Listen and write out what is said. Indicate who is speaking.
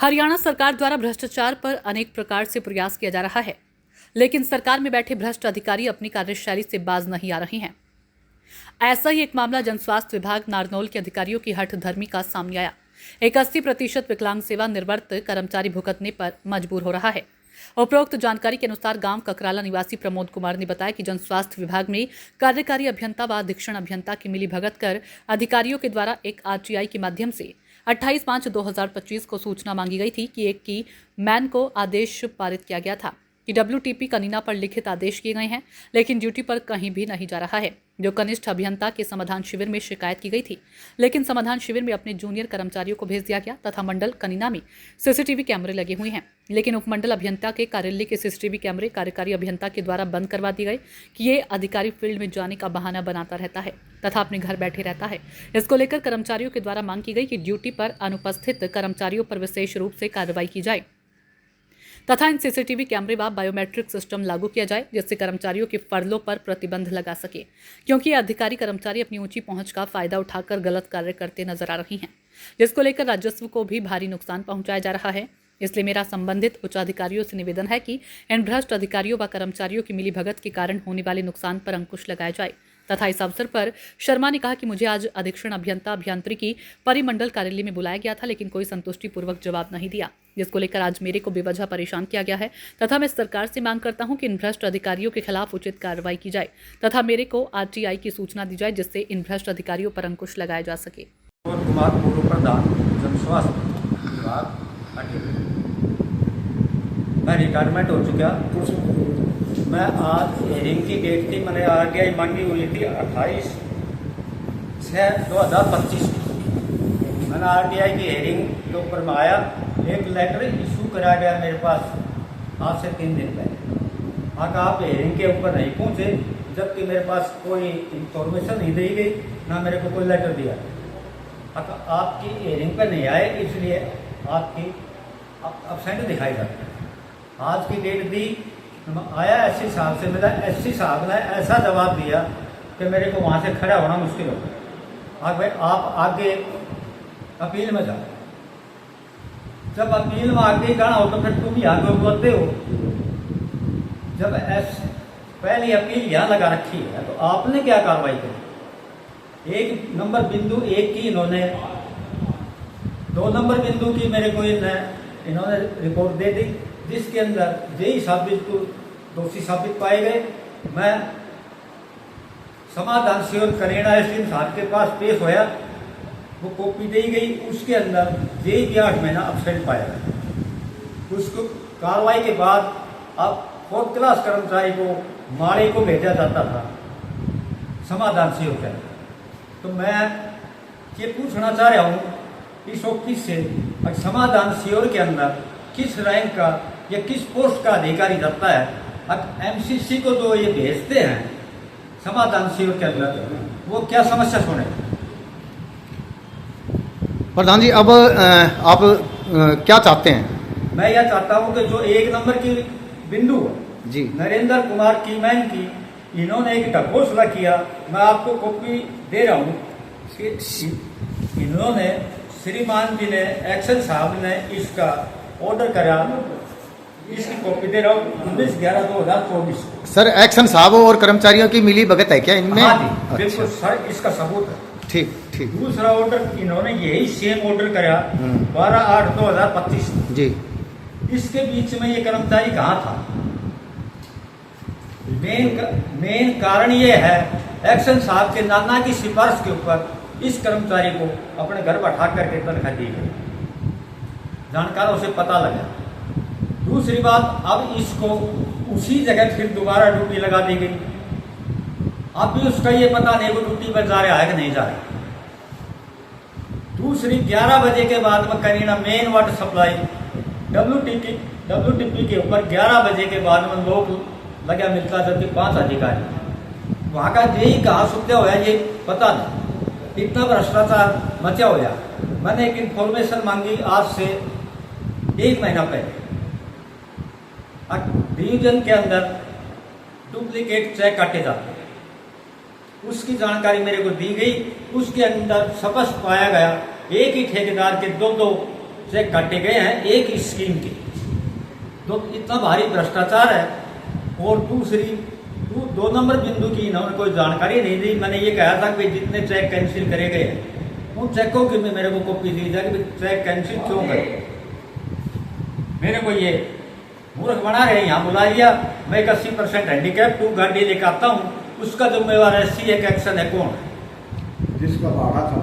Speaker 1: हरियाणा सरकार द्वारा भ्रष्टाचार पर अनेक प्रकार से प्रयास किया जा रहा है, लेकिन सरकार में बैठे भ्रष्ट अधिकारी अपनी कार्यशैली से बाज नहीं आ रहे हैं। ऐसा ही एक मामला जनस्वास्थ्य विभाग नारनौल के अधिकारियों की हठधर्मी का सामने आया। एक 80% विकलांग सेवा निवृत्त कर्मचारी भुगतने पर मजबूर हो रहा है। उपरोक्त जानकारी के अनुसार गांव ककराला निवासी प्रमोद कुमार ने बताया कि जनस्वास्थ्य विभाग में कार्यकारी अभियंता व अधीक्षण अभियंता की मिलीभगत कर अधिकारियों के द्वारा एक आरटीआई के माध्यम से 28/5/2025 को सूचना मांगी गई थी कि एक की मैन को आदेश पारित किया गया था कि WTP कनीना पर लिखित आदेश किए गए हैं, लेकिन ड्यूटी पर कहीं भी नहीं जा रहा है। जो कनिष्ठ अभियंता के समाधान शिविर में शिकायत की गई थी, लेकिन समाधान शिविर में अपने जूनियर कर्मचारियों को भेज दिया गया तथा मंडल कनीना में सीसीटीवी कैमरे लगे हुए हैं, लेकिन उपमंडल अभियंता के कार्यालय के सीसीटीवी कैमरे कार्यकारी अभियंता के द्वारा बंद करवा दिए गए कि ये अधिकारी फील्ड में जाने का बहाना बनाता रहता है तथा अपने घर बैठे रहता है। इसको लेकर कर्मचारियों के द्वारा मांग की गई कि ड्यूटी पर अनुपस्थित कर्मचारियों पर विशेष रूप से कार्रवाई की जाए तथा इन सीसीटीवी कैमरे व बायोमेट्रिक सिस्टम लागू किया जाए, जिससे कर्मचारियों के फर्लों पर प्रतिबंध लगा सके, क्योंकि ये अधिकारी कर्मचारी अपनी ऊंची पहुंच का फायदा उठाकर गलत कार्य करते नजर आ रही हैं, जिसको लेकर राजस्व को भी भारी नुकसान पहुंचाया जा रहा है। इसलिए मेरा संबंधित उच्च अधिकारियों से निवेदन है कि इन भ्रष्ट अधिकारियों व कर्मचारियों की मिलीभगत के कारण होने वाले नुकसान पर अंकुश लगाया जाए। तथा इस अवसर पर शर्मा ने कहा कि मुझे आज अधीक्षण अभियंता अभियांत्रिकी परिमंडल कार्यालय में बुलाया गया था, लेकिन कोई संतुष्टिपूर्वक जवाब नहीं दिया, जिसको लेकर आज मेरे को बेवजह परेशान किया गया है तथा मैं सरकार से मांग करता हूं कि इन भ्रष्ट अधिकारियों के खिलाफ उचित कार्रवाई की जाए तथा मेरे को आरटीआई की सूचना दी जाए, जिससे इन भ्रष्ट अधिकारियों पर अंकुश लगाया जा सके।
Speaker 2: कुमार पूर्व प्रधान जनस्वास्थ्य विभाग मैं रिटायरमेंट हो चुका। मैं आज हेयरिंग की डेट थी, मैंने आरटीआई मांगी हुई थी 28/6/2025। मैंने आरटीआई की हेयरिंग के ऊपर में आया, एक लेटर इशू कराया गया मेरे पास आज से 3 दिन पहले। आका आप हेयरिंग के ऊपर नहीं पहुँचे, जबकि मेरे पास कोई इंफॉर्मेशन नहीं दी गई, ना मेरे को कोई लेटर दिया। आका आपकी हेयरिंग पर नहीं आए, इसलिए आपकी एब्सेंट दिखाई जाती है। आज की डेट दी, आया एससी साहब से, मेरा एससी साहब ने ऐसा जवाब दिया कि मेरे को वहाँ से खड़ा होना मुश्किल हो गया। भाई आप आगे अपील में जाओ। जब अपील में आगे जाना हो तो फिर तुम यहाँ क्यों बोलते हो? जब पहली अपील यहाँ लगा रखी है तो आपने क्या कार्रवाई की? 1 नंबर बिंदु 1 की इन्होंने, 2 नंबर बिंदु की मेरे को इन्होंने रिपोर्ट दे दी, जिसके अंदर जेई साबित को दोषी साबित पाए गए। मैं समाधान शिविर करेड़ा एसडीएम साहब के पास पेश होया, वो कॉपी दी गई, उसके अंदर जेई की 8 महीना एब्सेंट पाया गया। उसको कार्रवाई के बाद अब 4th क्लास कर्मचारी को माड़े को भेजा जाता था समाधान शिविर का। तो मैं ये पूछना चाह रहा हूँ इस ऑफिस से, समाधान शिविर के अंदर किस रैंक का या किस पोस्ट का अधिकारी जाता है? अब एमसीसी को जो ये भेजते हैं समाधान शिविर के अंदर, वो क्या समस्या सुने?
Speaker 3: प्रधान जी, अब आप क्या चाहते हैं?
Speaker 2: मैं यह चाहता हूं कि जो 1 नंबर की बिंदु है
Speaker 3: जी,
Speaker 2: नरेंद्र कुमार कीमैन की, इन्होंने एक घोषणा किया, मैं आपको कॉपी दे रहा हूं। इन्होंने श्रीमान जी ने, एक्शन साहब ने इसका ऑर्डर करा, इसकी कॉपी दे रहा हूँ 19/11/2024।
Speaker 3: सर, एक्शन साहब और कर्मचारियों की मिली भगत है क्या इनमें?
Speaker 2: हाँ जी, बिल्कुल सर, इसका सबूत है।
Speaker 3: ठीक ठीक।
Speaker 2: दूसरा ऑर्डर इन्होंने यही सेम ऑर्डर करा 12/8/2025
Speaker 3: जी।
Speaker 2: इसके बीच में ये कर्मचारी कहाँ था? मेन कारण ये है, एक्शन साहब के नाना की सिफारिश के ऊपर इस कर्मचारी को अपने घर बैठा करके तनख्वाह दी गई, जानकारों से पता लगा। दूसरी बात, अब इसको उसी जगह फिर दोबारा ड्यूटी लगा दी गई। अब भी उसका ये पता नहीं वो ड्यूटी पर जा रहा है कि नहीं जा रहा। दूसरी, 11 बजे के बाद में Kareena main water supply WTP के ऊपर 11 बजे के बाद में लोग लगा मिलता, जबकि 5 अधिकारी वहाँ का जेई कहाँ सुखते हुआ ये पता नहीं। इतना भ्रष्टाचार मचा हुआ। मैंने एक इन्फॉर्मेशन मांगी आज से 1 महीना पहले, डिवीजन के अंदर डुप्लीकेट चेक काटे जाते हैं, उसकी जानकारी मेरे को दी गई। उसके अंदर स्पष्ट पाया गया एक ही ठेकेदार के 2 चेक काटे गए हैं एक ही स्कीम के। तो इतना भारी भ्रष्टाचार है। और दूसरी 2 नंबर बिंदु की इन्होंने कोई जानकारी नहीं दी। मैंने ये कहा था कि जितने चेक कैंसिल करे गए उन चेकों की मेरे को कॉपी दी जाए कि चेक कैंसिल क्यों करे। मेरे को ये मूर्ख बना रहे, यहाँ बुला लिया। मैं 80% हैंडीकैप टू गाड़ी लेकर आता हूँ, उसका जिम्मेवार SC एक एक्शन है कौन?
Speaker 4: जिसका भाड़ा था